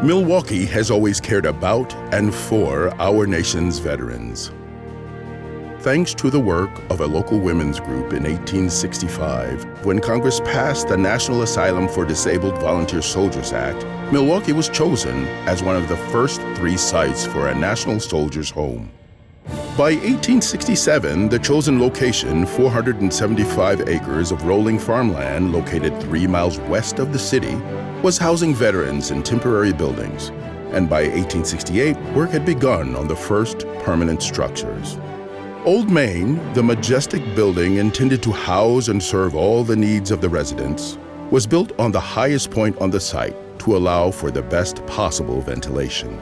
Milwaukee has always cared about and for our nation's veterans. Thanks to the work of a local women's group in 1865, when Congress passed the National Asylum for Disabled Volunteer Soldiers Act, Milwaukee was chosen as one of the first 3 sites for a National Soldiers' Home. By 1867, the chosen location, 475 acres of rolling farmland located 3 miles west of the city, was housing veterans in temporary buildings, and by 1868, work had begun on the first permanent structures. Old Main, the majestic building intended to house and serve all the needs of the residents, was built on the highest point on the site to allow for the best possible ventilation.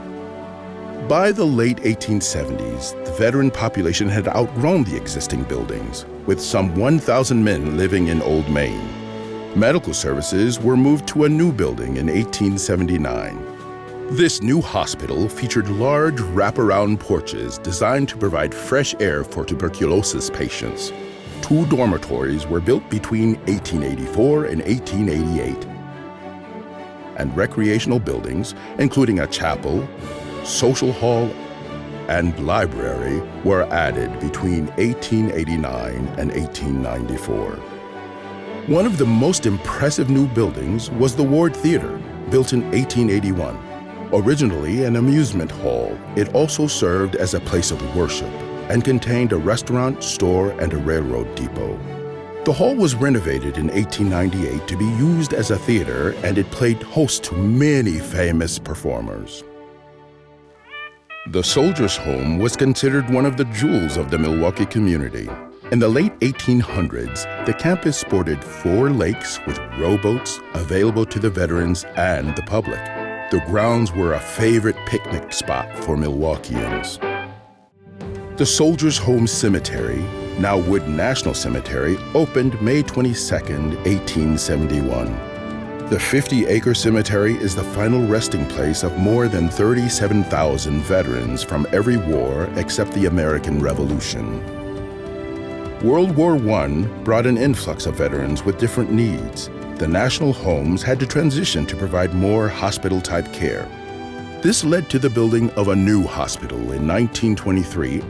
By the late 1870s, the veteran population had outgrown the existing buildings, with some 1,000 men living in Old Main. Medical services were moved to a new building in 1879. This new hospital featured large wraparound porches designed to provide fresh air for tuberculosis patients. 2 dormitories were built between 1884 and 1888. And recreational buildings, including a chapel, social hall, and library, were added between 1889 and 1894. One of the most impressive new buildings was the Ward Theater, built in 1881. Originally an amusement hall, it also served as a place of worship and contained a restaurant, store, and a railroad depot. The hall was renovated in 1898 to be used as a theater, and it played host to many famous performers. The Soldiers' Home was considered one of the jewels of the Milwaukee community. In the late 1800s, the campus sported 4 lakes with rowboats available to the veterans and the public. The grounds were a favorite picnic spot for Milwaukeeans. The Soldiers' Home Cemetery, now Wood National Cemetery, opened May 22, 1871. The 50-acre cemetery is the final resting place of more than 37,000 veterans from every war except the American Revolution. World War I brought an influx of veterans with different needs. The national homes had to transition to provide more hospital-type care. This led to the building of a new hospital in 1923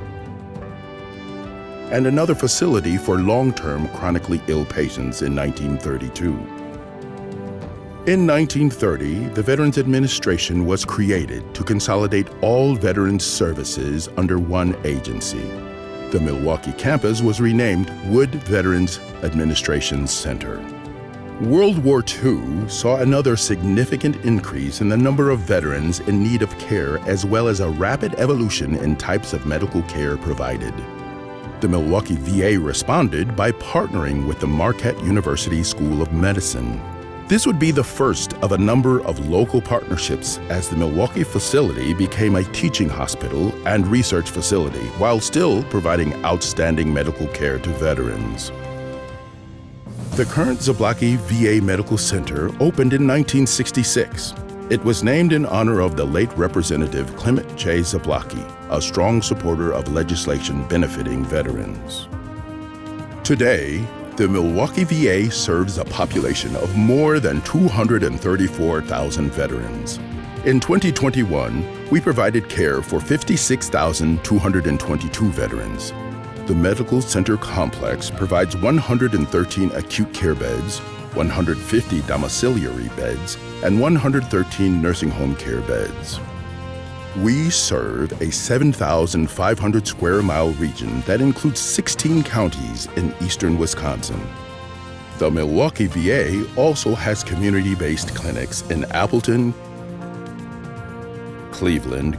and another facility for long-term chronically ill patients in 1932. In 1930, the Veterans Administration was created to consolidate all veterans services under one agency. The Milwaukee campus was renamed Wood Veterans Administration Center. World War II saw another significant increase in the number of veterans in need of care, as well as a rapid evolution in types of medical care provided. The Milwaukee VA responded by partnering with the Marquette University School of Medicine. This would be the first of a number of local partnerships as the Milwaukee facility became a teaching hospital and research facility while still providing outstanding medical care to veterans. The current Zablocki VA Medical Center opened in 1966. It was named in honor of the late Representative Clement J. Zablocki, a strong supporter of legislation benefiting veterans. Today, the Milwaukee VA serves a population of more than 234,000 veterans. In 2021, we provided care for 56,222 veterans. The Medical Center Complex provides 113 acute care beds, 150 domiciliary beds, and 113 nursing home care beds. We serve a 7,500 square mile region that includes 16 counties in eastern Wisconsin. The Milwaukee VA also has community-based clinics in Appleton, Cleveland,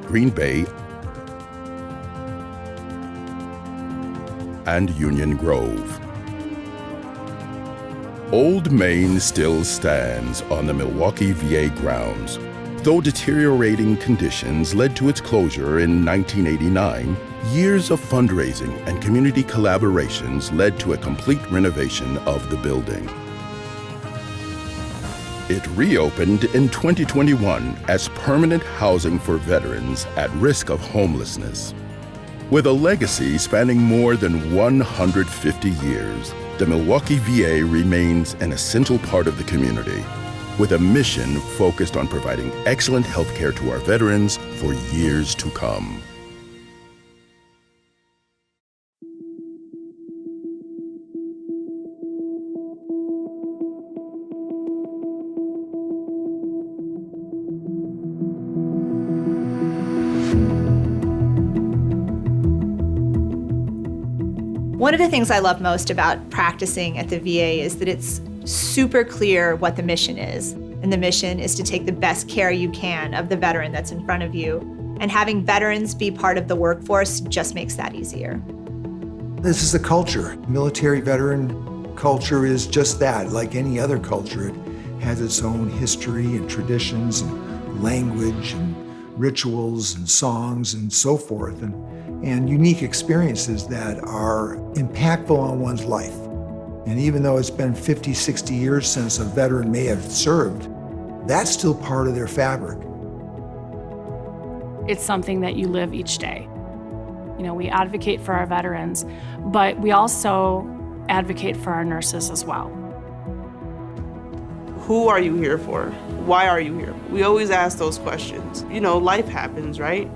Green Bay, and Union Grove. Old Main still stands on the Milwaukee VA grounds. Though deteriorating conditions led to its closure in 1989, years of fundraising and community collaborations led to a complete renovation of the building. It reopened in 2021 as permanent housing for veterans at risk of homelessness. With a legacy spanning more than 150 years, the Milwaukee VA remains an essential part of the community, with a mission focused on providing excellent health care to our veterans for years to come. One of the things I love most about practicing at the VA is that it's super clear what the mission is. And the mission is to take the best care you can of the veteran that's in front of you. And having veterans be part of the workforce just makes that easier. This is the culture. Military veteran culture is just that, like any other culture. It has its own history and traditions and language and rituals and songs and so forth, and unique experiences that are impactful on one's life. And even though it's been 50, 60 years since a veteran may have served, that's still part of their fabric. It's something that you live each day. You know, we advocate for our veterans, but we also advocate for our nurses as well. Who are you here for? Why are you here? We always ask those questions. You know, life happens, right?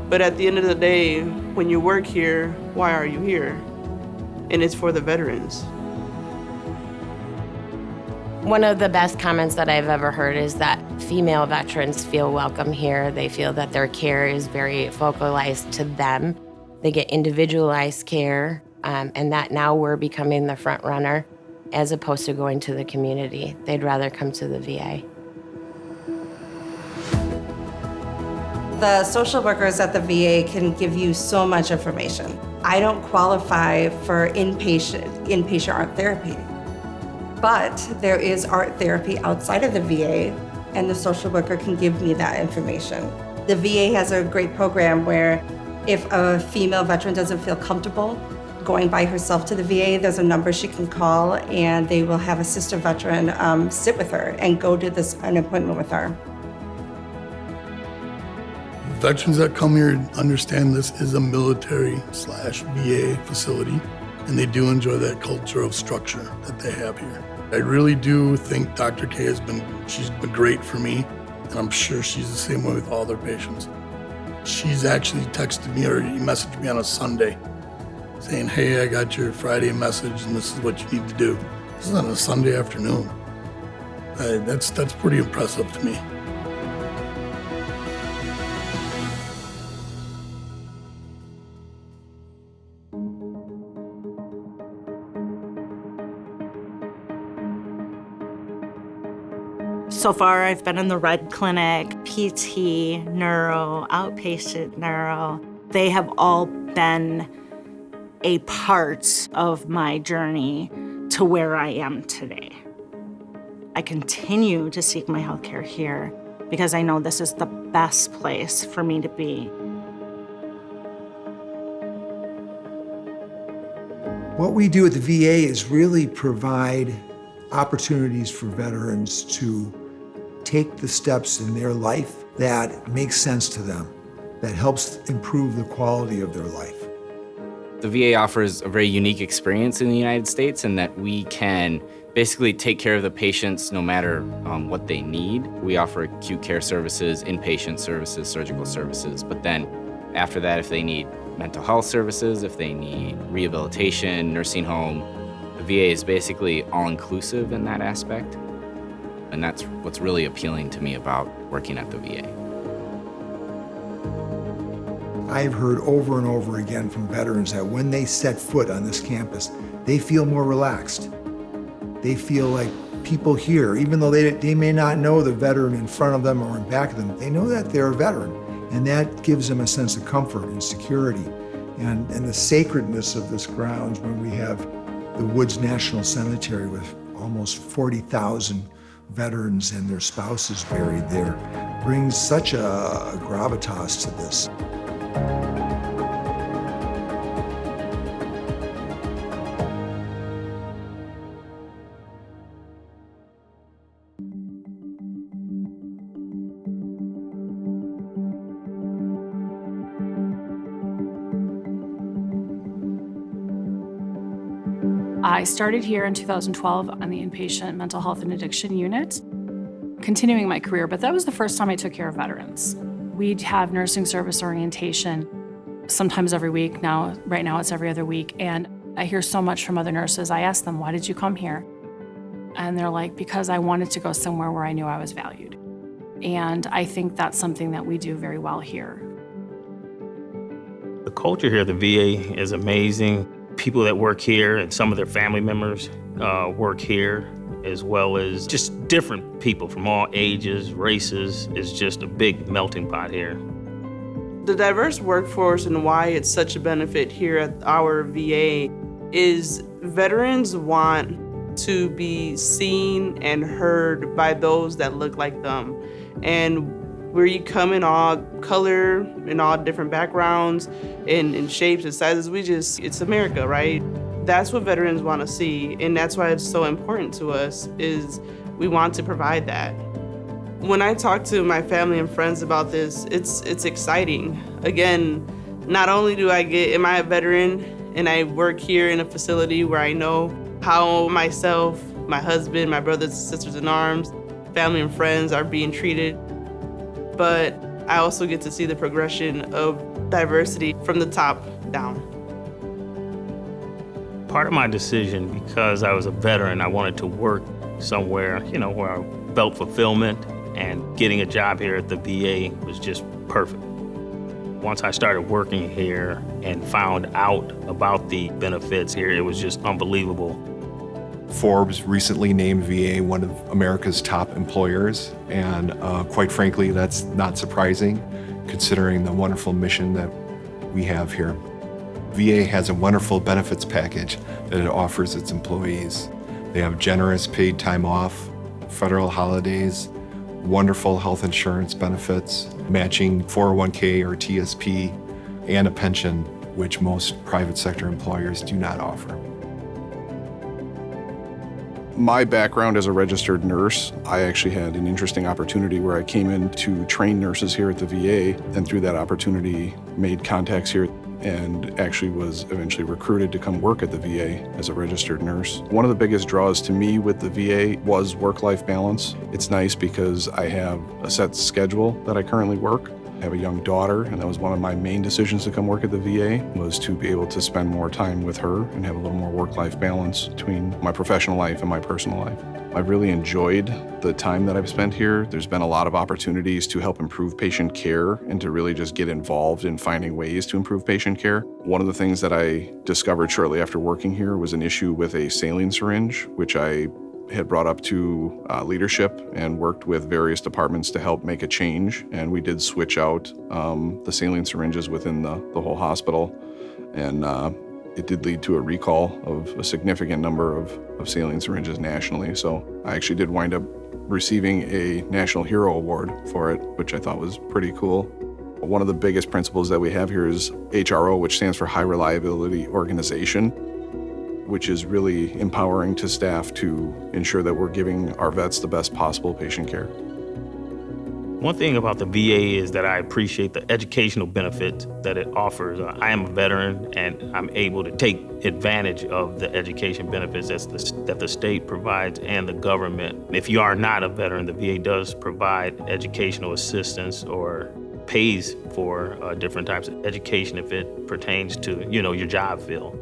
But at the end of the day, when you work here, why are you here? And it's for the veterans. One of the best comments that I've ever heard is that female veterans feel welcome here. They feel that their care is very focalized to them. They get individualized care, and that now we're becoming the front runner as opposed to going to the community. They'd rather come to the VA. The social workers at the VA can give you so much information. I don't qualify for inpatient art therapy, but there is art therapy outside of the VA, and the social worker can give me that information. The VA has a great program where if a female veteran doesn't feel comfortable going by herself to the VA, there's a number she can call, and they will have a sister veteran sit with her and go to an appointment with her. Veterans that come here understand this is a military/VA facility, and they do enjoy that culture of structure that they have here. I really do think Dr. K she's been great for me, and I'm sure she's the same way with all their patients. She's actually texted me or messaged me on a Sunday saying, hey, I got your Friday message and this is what you need to do. This is on a Sunday afternoon. That's pretty impressive to me. So far, I've been in the Red Clinic, PT, neuro, outpatient neuro. They have all been a part of my journey to where I am today. I continue to seek my healthcare here because I know this is the best place for me to be. What we do at the VA is really provide opportunities for veterans to take the steps in their life that make sense to them, that helps improve the quality of their life. The VA offers a very unique experience in the United States in that we can basically take care of the patients no matter what they need. We offer acute care services, inpatient services, surgical services, but then after that, if they need mental health services, if they need rehabilitation, nursing home, the VA is basically all-inclusive in that aspect. And that's what's really appealing to me about working at the VA. I've heard over and over again from veterans that when they set foot on this campus, they feel more relaxed. They feel like people here, even though they may not know the veteran in front of them or in back of them, they know that they're a veteran. And that gives them a sense of comfort and security and the sacredness of this grounds when we have the Woods National Cemetery with almost 40,000 veterans and their spouses buried there brings such a gravitas to this. I started here in 2012 on the inpatient mental health and addiction unit, continuing my career, but that was the first time I took care of veterans. We'd have nursing service orientation sometimes every week. Right now it's every other week. And I hear so much from other nurses. I ask them, why did you come here? And they're like, because I wanted to go somewhere where I knew I was valued. And I think that's something that we do very well here. The culture here at the VA is amazing. People that work here and some of their family members work here, as well as just different people from all ages, races. It's just a big melting pot here. The diverse workforce and why it's such a benefit here at our VA is veterans want to be seen and heard by those that look like them. And where you come in all color, in all different backgrounds, in shapes and sizes, it's America, right? That's what veterans want to see, and that's why it's so important to us, is we want to provide that. When I talk to my family and friends about this, it's exciting. Again, not only am I a veteran and I work here in a facility where I know how myself, my husband, my brothers and sisters in arms, family and friends are being treated, but I also get to see the progression of diversity from the top down. Part of my decision, because I was a veteran, I wanted to work somewhere, where I felt fulfillment, and getting a job here at the VA was just perfect. Once I started working here and found out about the benefits here, it was just unbelievable. Forbes recently named VA one of America's top employers, and quite frankly, that's not surprising considering the wonderful mission that we have here. VA has a wonderful benefits package that it offers its employees. They have generous paid time off, federal holidays, wonderful health insurance benefits, matching 401k or TSP, and a pension, which most private sector employers do not offer. My background as a registered nurse, I actually had an interesting opportunity where I came in to train nurses here at the VA, and through that opportunity made contacts here and actually was eventually recruited to come work at the VA as a registered nurse. One of the biggest draws to me with the VA was work-life balance. It's nice because I have a set schedule that I currently work. I have a young daughter, and that was one of my main decisions to come work at the VA, was to be able to spend more time with her and have a little more work-life balance between my professional life and my personal life. I've really enjoyed the time that I've spent here. There's been a lot of opportunities to help improve patient care and to really just get involved in finding ways to improve patient care. One of the things that I discovered shortly after working here was an issue with a saline syringe, which I had brought up to leadership and worked with various departments to help make a change. And we did switch out the saline syringes within the whole hospital. And it did lead to a recall of a significant number of saline syringes nationally. So I actually did wind up receiving a National Hero Award for it, which I thought was pretty cool. One of the biggest principles that we have here is HRO, which stands for High Reliability Organization, which is really empowering to staff to ensure that we're giving our vets the best possible patient care. One thing about the VA is that I appreciate the educational benefit that it offers. I am a veteran, and I'm able to take advantage of the education benefits that the state provides and the government. If you are not a veteran, the VA does provide educational assistance or pays for different types of education if it pertains to, your job field.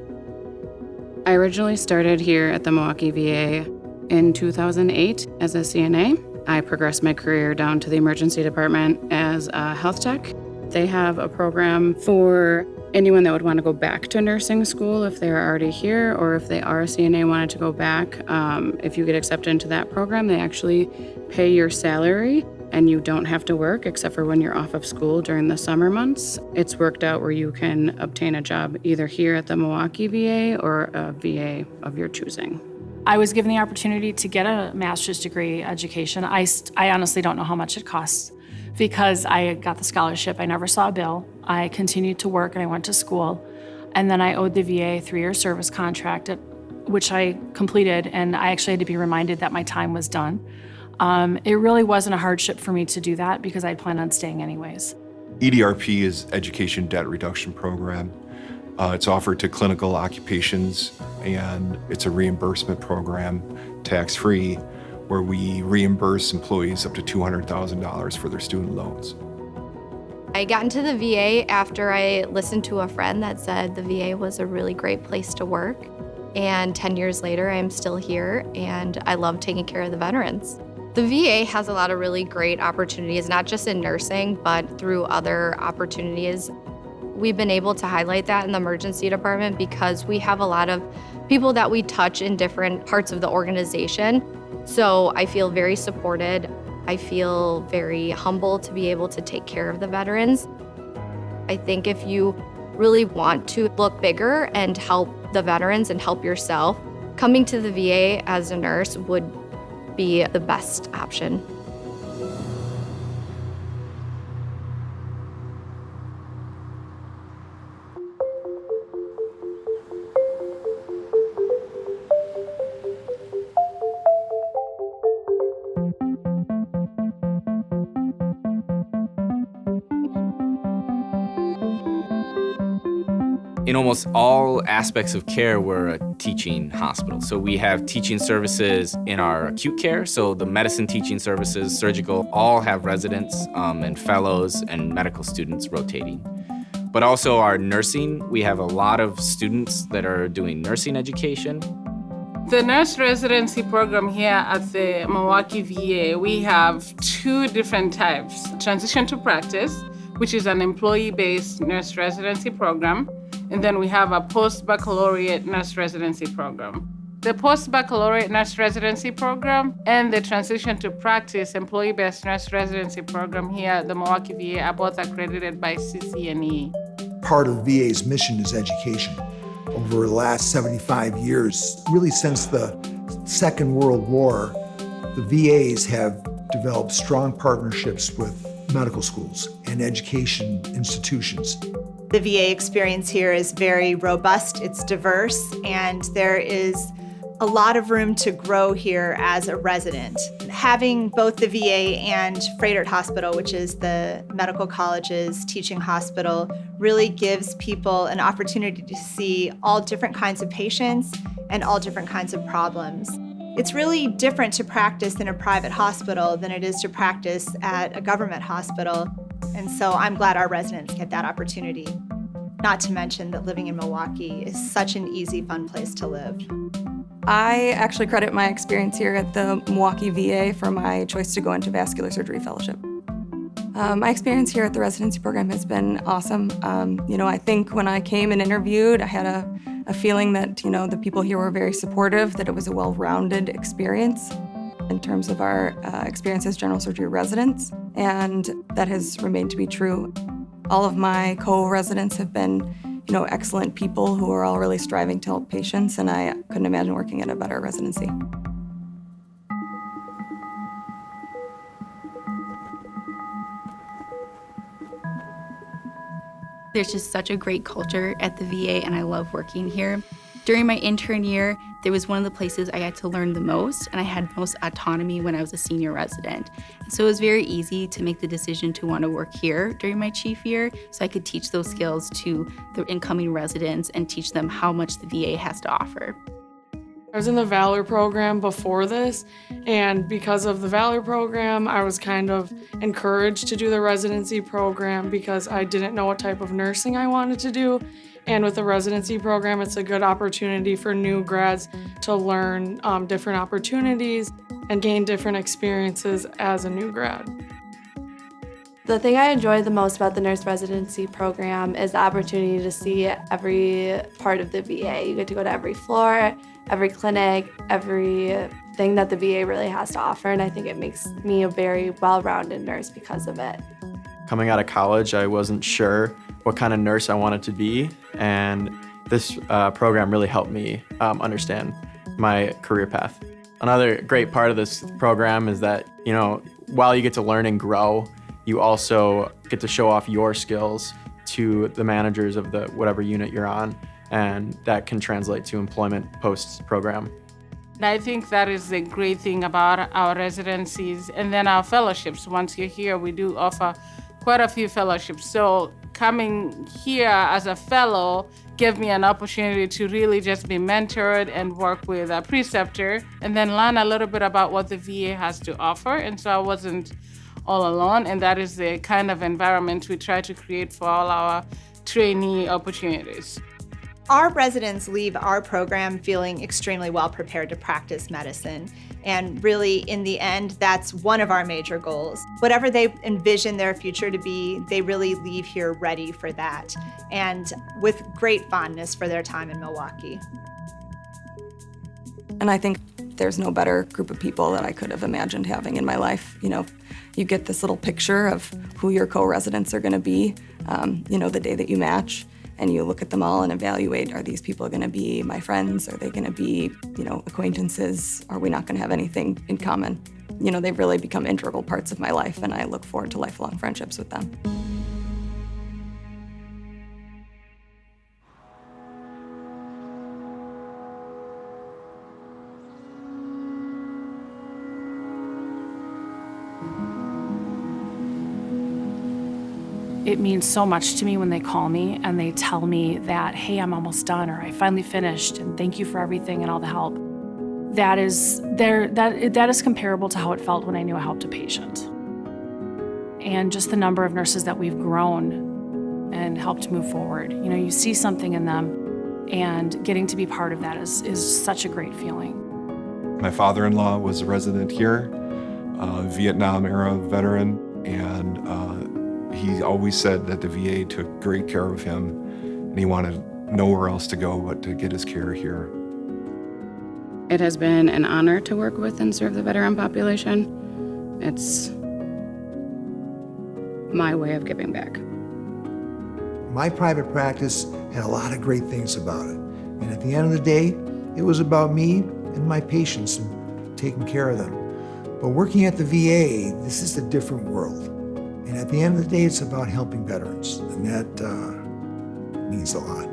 I originally started here at the Milwaukee VA in 2008 as a CNA. I progressed my career down to the emergency department as a health tech. They have a program for anyone that would want to go back to nursing school if they're already here, or if they are a CNA and wanted to go back. If you get accepted into that program, they actually pay your salary and you don't have to work except for when you're off of school during the summer months. It's worked out where you can obtain a job either here at the Milwaukee VA or a VA of your choosing. I was given the opportunity to get a master's degree education. I honestly don't know how much it costs because I got the scholarship. I never saw a bill. I continued to work and I went to school. And then I owed the VA a 3-year service contract, which I completed, and I actually had to be reminded that my time was done. It really wasn't a hardship for me to do that because I planned on staying anyways. EDRP is Education Debt Reduction Program. It's offered to clinical occupations, and it's a reimbursement program, tax-free, where we reimburse employees up to $200,000 for their student loans. I got into the VA after I listened to a friend that said the VA was a really great place to work. And 10 years later, I'm still here, and I love taking care of the veterans. The VA has a lot of really great opportunities, not just in nursing, but through other opportunities. We've been able to highlight that in the emergency department because we have a lot of people that we touch in different parts of the organization. So I feel very supported. I feel very humble to be able to take care of the veterans. I think if you really want to look bigger and help the veterans and help yourself, coming to the VA as a nurse would be the best option. In almost all aspects of care, we're a teaching hospital. So we have teaching services in our acute care. So the medicine teaching services, surgical, all have residents and fellows and medical students rotating. But also our nursing, we have a lot of students that are doing nursing education. The nurse residency program here at the Milwaukee VA, we have two different types. Transition to practice, which is an employee-based nurse residency program. And then we have a post-baccalaureate nurse residency program. The post-baccalaureate nurse residency program and the transition to practice employee-based nurse residency program here at the Milwaukee VA are both accredited by CCNE. Part of the VA's mission is education. Over the last 75 years, really since the Second World War, the VAs have developed strong partnerships with medical schools and education institutions. The VA experience here is very robust, it's diverse, and there is a lot of room to grow here as a resident. Having both the VA and Froedtert Hospital, which is the medical college's teaching hospital, really gives people an opportunity to see all different kinds of patients and all different kinds of problems. It's really different to practice in a private hospital than it is to practice at a government hospital. And so I'm glad our residents get that opportunity. Not to mention that living in Milwaukee is such an easy, fun place to live. I actually credit my experience here at the Milwaukee VA for my choice to go into vascular surgery fellowship. My experience here at the residency program has been awesome. I think when I came and interviewed, I had a feeling that, the people here were very supportive, that it was a well-rounded experience in terms of our experience as general surgery residents, and that has remained to be true. All of my co-residents have been, excellent people who are all really striving to help patients, and I couldn't imagine working at a better residency. There's just such a great culture at the VA, and I love working here. During my intern year, there was one of the places I got to learn the most, and I had most autonomy when I was a senior resident. And so it was very easy to make the decision to want to work here during my chief year, so I could teach those skills to the incoming residents and teach them how much the VA has to offer. I was in the Valor program before this, and because of the Valor program, I was kind of encouraged to do the residency program because I didn't know what type of nursing I wanted to do. And with the residency program, it's a good opportunity for new grads to learn different opportunities and gain different experiences as a new grad. The thing I enjoy the most about the nurse residency program is the opportunity to see every part of the VA. You get to go to every floor, every clinic, everything that the VA really has to offer, and I think it makes me a very well-rounded nurse because of it. Coming out of college, I wasn't sure what kind of nurse I wanted to be, and this program really helped me understand my career path. Another great part of this program is that, while you get to learn and grow, you also get to show off your skills to the managers of the whatever unit you're on, and that can translate to employment post-program. And I think that is the great thing about our residencies and then our fellowships. Once you're here, we do offer quite a few fellowships. So coming here as a fellow gave me an opportunity to really just be mentored and work with a preceptor and then learn a little bit about what the VA has to offer. And so I wasn't all alone, and that is the kind of environment we try to create for all our trainee opportunities. Our residents leave our program feeling extremely well prepared to practice medicine. And really, in the end, that's one of our major goals. Whatever they envision their future to be, they really leave here ready for that and with great fondness for their time in Milwaukee. And I think there's no better group of people that I could have imagined having in my life. You know, you get this little picture of who your co-residents are gonna be, the day that you match. And you look at them all and evaluate, are these people gonna be my friends? Are they gonna be, acquaintances? Are we not gonna have anything in common? They've really become integral parts of my life, and I look forward to lifelong friendships with them. It means so much to me when they call me and they tell me that, hey, I'm almost done, or I finally finished, and thank you for everything and all the help. That is comparable to how it felt when I knew I helped a patient. And just the number of nurses that we've grown and helped move forward. You see something in them, and getting to be part of that is such a great feeling. My father-in-law was a resident here, Vietnam-era veteran, and he always said that the VA took great care of him, and he wanted nowhere else to go but to get his care here. It has been an honor to work with and serve the veteran population. It's my way of giving back. My private practice had a lot of great things about it. And at the end of the day, it was about me and my patients and taking care of them. But working at the VA, this is a different world. And at the end of the day, it's about helping veterans, and that means a lot.